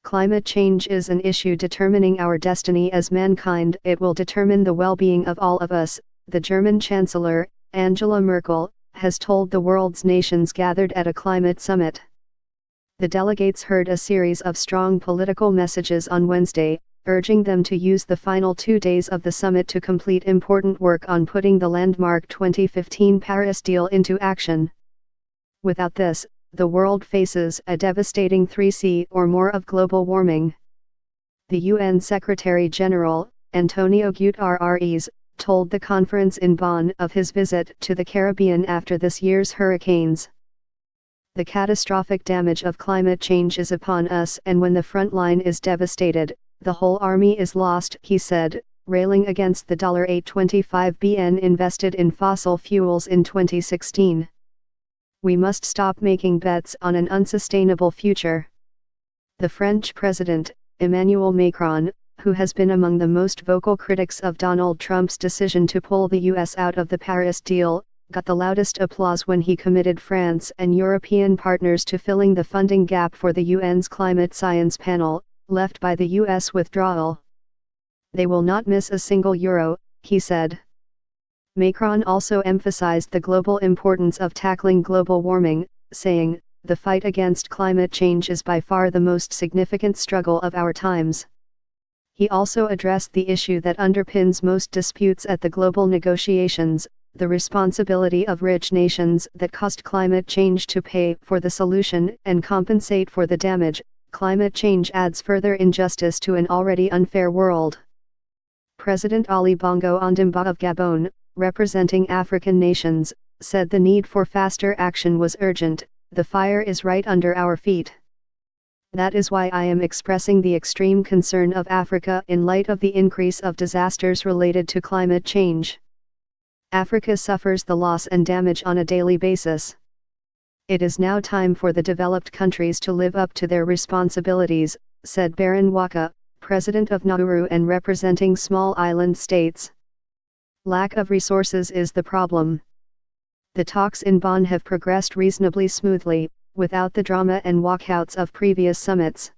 Climate change is an issue determining our destiny as mankind. It will determine the well-being of all of us, the German Chancellor, Angela Merkel, has told the world's nations gathered at a climate summit. The delegates heard a series of strong political messages on Wednesday, urging them to use the final 2 days of the summit to complete important work on putting the landmark 2015 Paris deal into action. Without this, the world faces a devastating 3C or more of global warming. The UN Secretary-General, Antonio Guterres, told the conference in Bonn of his visit to the Caribbean after this year's hurricanes. The catastrophic damage of climate change is upon us, and when the front line is devastated, the whole army is lost, he said, railing against the $825 billion invested in fossil fuels in 2016. We must stop making bets on an unsustainable future. The French President, Emmanuel Macron, who has been among the most vocal critics of Donald Trump's decision to pull the US out of the Paris deal, got the loudest applause when he committed France and European partners to filling the funding gap for the UN's climate science panel, left by the US withdrawal. They will not miss a single euro, he said. Macron also emphasized the global importance of tackling global warming, saying, "The fight against climate change is by far the most significant struggle of our times." He also addressed the issue that underpins most disputes at the global negotiations, the responsibility of rich nations that caused climate change to pay for the solution and compensate for the damage. Climate change adds further injustice to an already unfair world. President Ali Bongo Ondimba of Gabon, representing African nations, said the need for faster action was urgent. "The fire is right under our feet. That is why I am expressing the extreme concern of Africa in light of the increase of disasters related to climate change. Africa suffers the loss and damage on a daily basis. It is now time for the developed countries to live up to their responsibilities," said Baron Waka, president of Nauru and representing small island states. Lack of resources is the problem. The talks in Bonn have progressed reasonably smoothly, without the drama and walkouts of previous summits.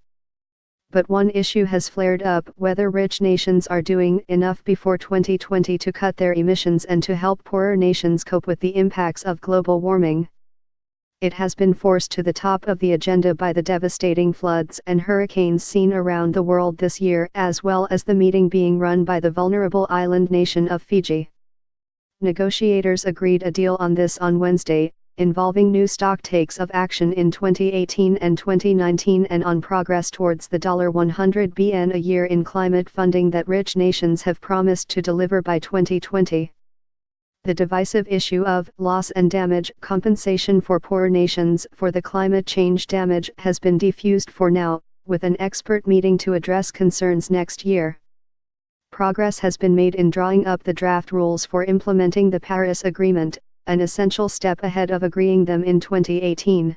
But one issue has flared up: whether rich nations are doing enough before 2020 to cut their emissions and to help poorer nations cope with the impacts of global warming. It has been forced to the top of the agenda by the devastating floods and hurricanes seen around the world this year, as well as the meeting being run by the vulnerable island nation of Fiji. Negotiators agreed a deal on this on Wednesday, involving new stocktakes of action in 2018 and 2019 and on progress towards the $100 billion a year in climate funding that rich nations have promised to deliver by 2020. The divisive issue of loss and damage compensation for poor nations for the climate change damage has been defused for now, with an expert meeting to address concerns next year. Progress has been made in drawing up the draft rules for implementing the Paris Agreement, an essential step ahead of agreeing them in 2018.